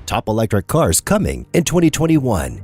top electric cars coming in 2021.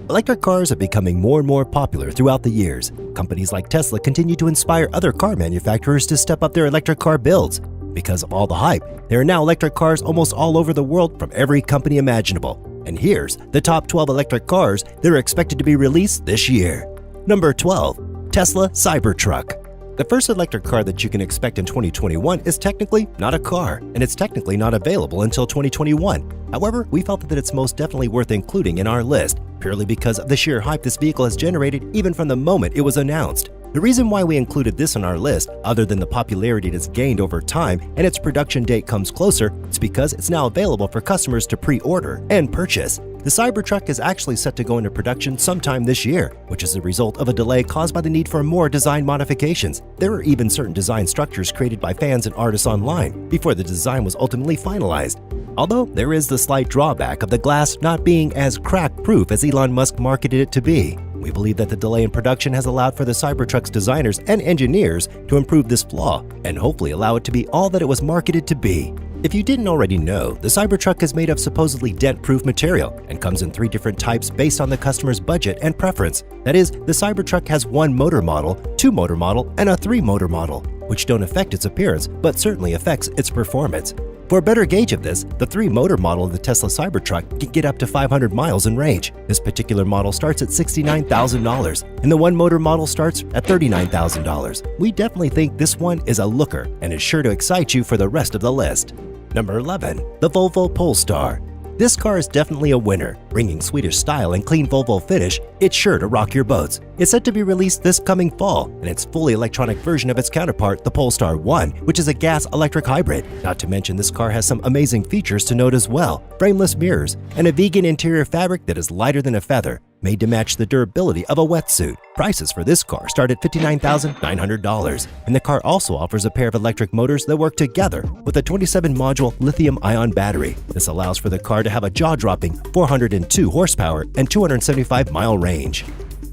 Electric cars are becoming more and more popular throughout the years. Companies like Tesla continue to inspire other car manufacturers to step up their electric car builds. Because of all the hype, there are now electric cars almost all over the world from every company imaginable. And here's the top 12 electric cars that are expected to be released this year. Number 12. Tesla Cybertruck. The first electric car that you can expect in 2021 is technically not a car, and it's technically not available until 2021. However, we felt that it's most definitely worth including in our list, purely because of the sheer hype this vehicle has generated even from the moment it was announced. The reason why we included this on our list, other than the popularity it has gained over time and its production date comes closer, is because it's now available for customers to pre-order and purchase. The Cybertruck is actually set to go into production sometime this year, which is a result of a delay caused by the need for more design modifications. There are even certain design structures created by fans and artists online before the design was ultimately finalized. Although there is the slight drawback of the glass not being as crack-proof as Elon Musk marketed it to be. We believe that the delay in production has allowed for the Cybertruck's designers and engineers to improve this flaw and hopefully allow it to be all that it was marketed to be. If you didn't already know, the Cybertruck is made of supposedly dent-proof material and comes in 3 different types based on the customer's budget and preference. That is, the Cybertruck has 1 motor model, 2 motor model, and a 3 motor model, which don't affect its appearance but certainly affects its performance. For a better gauge of this, the 3 motor model of the Tesla Cybertruck can get up to 500 miles in range. This particular model starts at $69,000, and the 1 motor model starts at $39,000. We definitely think this one is a looker and is sure to excite you for the rest of the list. Number 11. The Volvo Polestar. This car is definitely a winner. Bringing Swedish style and clean Volvo finish, it's sure to rock your boats. It's set to be released this coming fall, and it's fully electronic version of its counterpart, the Polestar 1, which is a gas-electric hybrid. Not to mention this car has some amazing features to note as well. Frameless mirrors, and a vegan interior fabric that is lighter than a feather, made to match the durability of a wetsuit. Prices for this car start at $59,900, and the car also offers a pair of electric motors that work together with a 27-module lithium-ion battery. This allows for the car to have a jaw-dropping 402 horsepower and 275-mile range.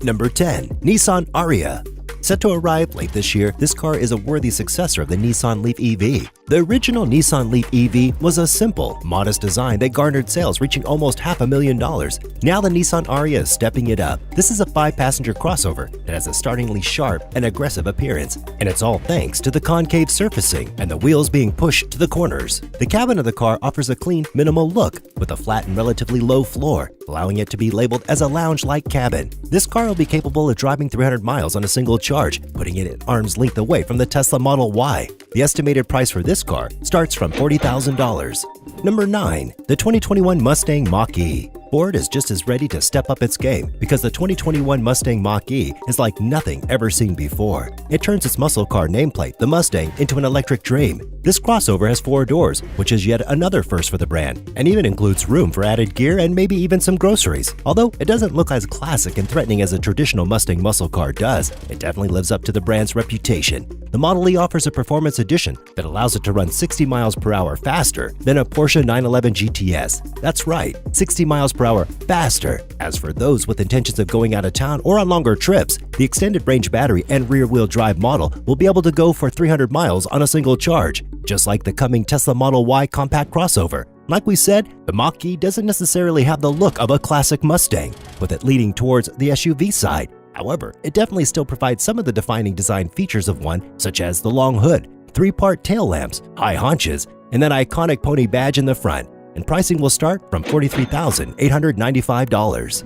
Number 10. Nissan Ariya. Set to arrive late this year, this car is a worthy successor of the Nissan Leaf EV. The original Nissan Leaf EV was a simple, modest design that garnered sales reaching almost $500,000. Now the Nissan Ariya is stepping it up. This is a 5-passenger crossover that has a startlingly sharp and aggressive appearance, and it's all thanks to the concave surfacing and the wheels being pushed to the corners. The cabin of the car offers a clean, minimal look with a flat and relatively low floor, allowing it to be labeled as a lounge-like cabin. This car will be capable of driving 300 miles on a single charge, putting it at arm's length away from the Tesla Model Y. The estimated price for this car starts from $40,000. Number 9. The 2021 Mustang Mach-E. Ford is just as ready to step up its game because the 2021 Mustang Mach-E is like nothing ever seen before. It turns its muscle car nameplate, the Mustang, into an electric dream. This crossover has 4 doors, which is yet another first for the brand, and even includes room for added gear and maybe even some groceries. Although it doesn't look as classic and threatening as a traditional Mustang muscle car does, it definitely lives up to the brand's reputation. The Model E offers a performance edition that allows it to run 60 miles per hour faster than a Porsche 911 GTS. That's right, 60 miles per hour faster. As for those with intentions of going out of town or on longer trips, the extended range battery and rear-wheel drive model will be able to go for 300 miles on a single charge, just like the coming Tesla Model Y compact crossover. Like we said, the Mach-E doesn't necessarily have the look of a classic Mustang, with it leaning towards the SUV side. However, it definitely still provides some of the defining design features of one, such as the long hood, 3-part tail lamps, high haunches, and that iconic pony badge in the front. And pricing will start from $43,895.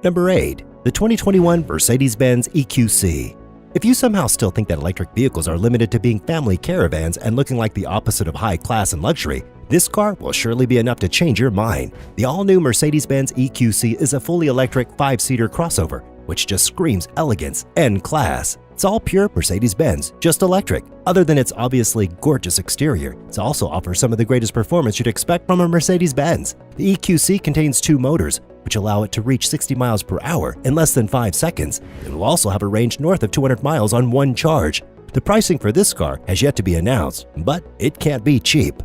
Number 8. The 2021 Mercedes-Benz EQC. If you somehow still think that electric vehicles are limited to being family caravans and looking like the opposite of high class and luxury, this car will surely be enough to change your mind. The all-new Mercedes-Benz EQC is a fully electric 5-seater crossover, which just screams elegance and class. It's all pure Mercedes-Benz, just electric. Other than its obviously gorgeous exterior, it also offers some of the greatest performance you'd expect from a Mercedes-Benz. The EQC contains 2 motors, which allow it to reach 60 miles per hour in less than 5 seconds. It will also have a range north of 200 miles on one charge. The pricing for this car has yet to be announced, but it can't be cheap.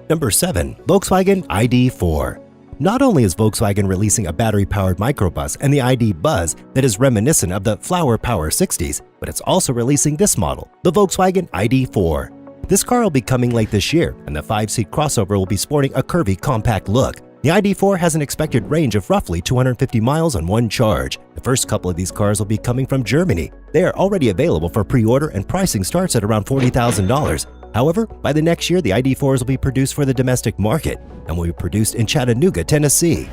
Number 7. Volkswagen ID.4. Not only is Volkswagen releasing a battery-powered microbus and the ID Buzz that is reminiscent of the Flower Power 60s, but it's also releasing this model, the Volkswagen ID.4. This car will be coming late this year, and the 5-seat crossover will be sporting a curvy, compact look. The ID.4 has an expected range of roughly 250 miles on one charge. The first couple of these cars will be coming from Germany. They are already available for pre-order and pricing starts at around $40,000. However, by the next year, the ID.4s will be produced for the domestic market and will be produced in Chattanooga, Tennessee.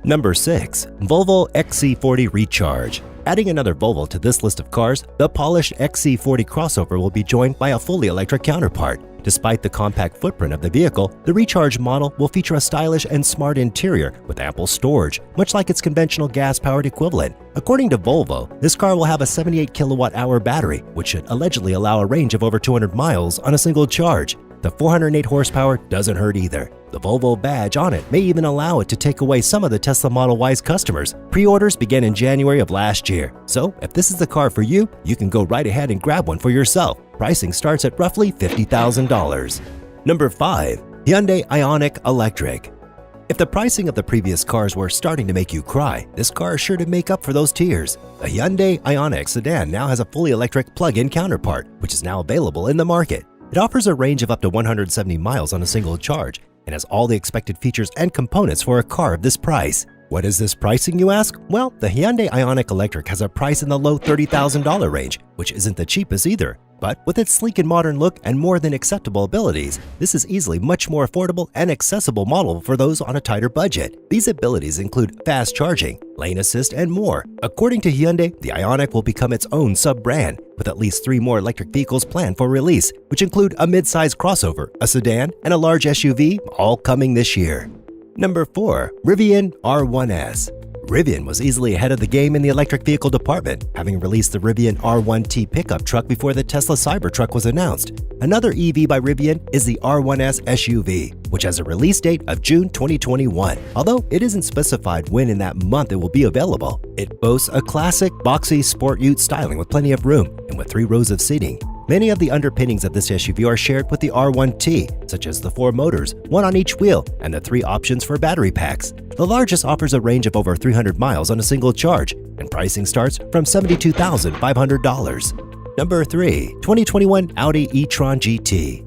Number 6. Volvo XC40 Recharge. Adding another Volvo to this list of cars, the polished XC40 crossover will be joined by a fully electric counterpart. Despite the compact footprint of the vehicle, the Recharge model will feature a stylish and smart interior with ample storage, much like its conventional gas-powered equivalent. According to Volvo, this car will have a 78 kilowatt-hour battery, which should allegedly allow a range of over 200 miles on a single charge. The 408 horsepower doesn't hurt either. The Volvo badge on it may even allow it to take away some of the Tesla Model Y's customers. Pre-orders began in January of last year, so if this is the car for you, you can go right ahead and grab one for yourself. Pricing starts at roughly $50,000. Number 5. Hyundai Ioniq Electric. If the pricing of the previous cars were starting to make you cry, this car is sure to make up for those tears. The Hyundai Ioniq sedan now has a fully electric plug-in counterpart, which is now available in the market. It offers a range of up to 170 miles on a single charge and has all the expected features and components for a car of this price. What is this pricing, you ask? Well, the Hyundai Ioniq Electric has a price in the low $30,000 range, which isn't the cheapest either. But with its sleek and modern look and more than acceptable abilities, this is easily much more affordable and accessible model for those on a tighter budget. These abilities include fast charging, lane assist, and more. According to Hyundai, the Ioniq will become its own sub-brand, with at least 3 more electric vehicles planned for release, which include a mid-size crossover, a sedan, and a large SUV, all coming this year. Number 4. Rivian R1S. Rivian was easily ahead of the game in the electric vehicle department, having released the Rivian R1T pickup truck before the Tesla Cybertruck was announced. Another EV by Rivian is the R1S SUV, which has a release date of June 2021, although it isn't specified when in that month it will be available. It boasts a classic, boxy sport ute styling with plenty of room and with 3 rows of seating. Many of the underpinnings of this SUV are shared with the R1T, such as the 4 motors, 1 on each wheel, and the 3 options for battery packs. The largest offers a range of over 300 miles on a single charge, and pricing starts from $72,500. Number 3. 2021 Audi e-tron GT.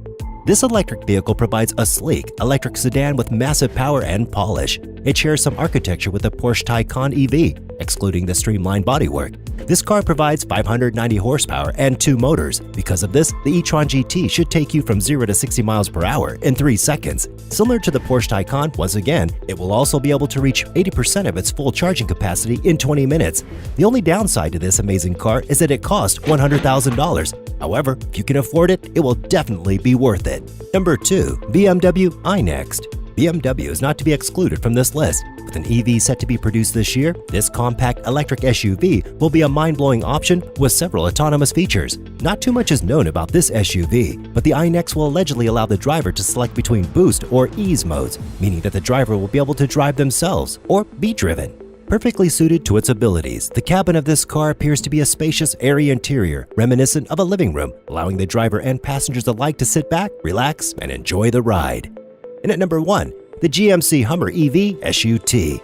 This electric vehicle provides a sleek, electric sedan with massive power and polish. It shares some architecture with the Porsche Taycan EV, excluding the streamlined bodywork. This car provides 590 horsepower and 2 motors. Because of this, the e-tron GT should take you from 0 to 60 miles per hour in 3 seconds. Similar to the Porsche Taycan, once again, it will also be able to reach 80% of its full charging capacity in 20 minutes. The only downside to this amazing car is that it costs $100,000. However, if you can afford it, it will definitely be worth it. Number 2. BMW iNext. BMW is not to be excluded from this list. With an EV set to be produced this year, this compact electric SUV will be a mind-blowing option with several autonomous features. Not too much is known about this SUV, but the iNext will allegedly allow the driver to select between boost or ease modes, meaning that the driver will be able to drive themselves or be driven. Perfectly suited to its abilities, the cabin of this car appears to be a spacious, airy interior, reminiscent of a living room, allowing the driver and passengers alike to sit back, relax, and enjoy the ride. And at number 1, the GMC Hummer EV SUT.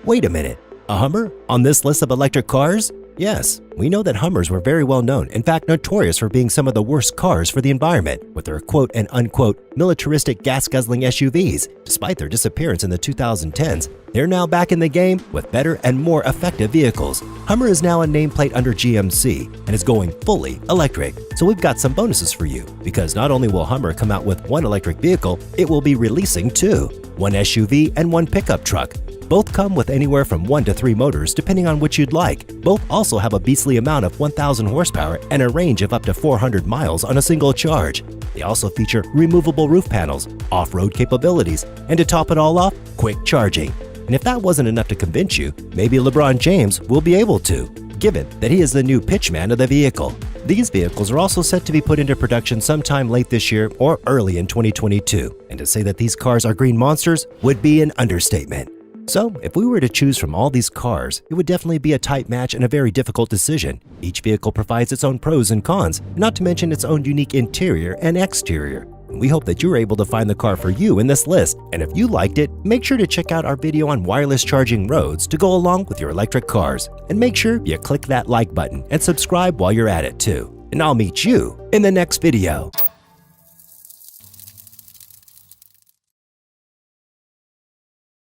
Wait a minute, a Hummer on this list of electric cars? Yes, we know that Hummers were very well known, in fact notorious for being some of the worst cars for the environment, with their quote and unquote militaristic gas-guzzling SUVs. Despite their disappearance in the 2010s, they're now back in the game with better and more effective vehicles. Hummer is now a nameplate under GMC and is going fully electric. So we've got some bonuses for you, because not only will Hummer come out with 1 electric vehicle, it will be releasing 2, 1 SUV and 1 pickup truck. Both come with anywhere from 1 to 3 motors depending on which you'd like. Both also have a beastly amount of 1,000 horsepower and a range of up to 400 miles on a single charge. They also feature removable roof panels, off-road capabilities, and to top it all off, quick charging. And if that wasn't enough to convince you, maybe LeBron James will be able to, given that he is the new pitchman of the vehicle. These vehicles are also set to be put into production sometime late this year or early in 2022, and to say that these cars are green monsters would be an understatement. So, if we were to choose from all these cars, it would definitely be a tight match and a very difficult decision. Each vehicle provides its own pros and cons, not to mention its own unique interior and exterior. We hope that you were able to find the car for you in this list, and if you liked it, make sure to check out our video on wireless charging roads to go along with your electric cars. And make sure you click that like button and subscribe while you're at it too. And I'll meet you in the next video.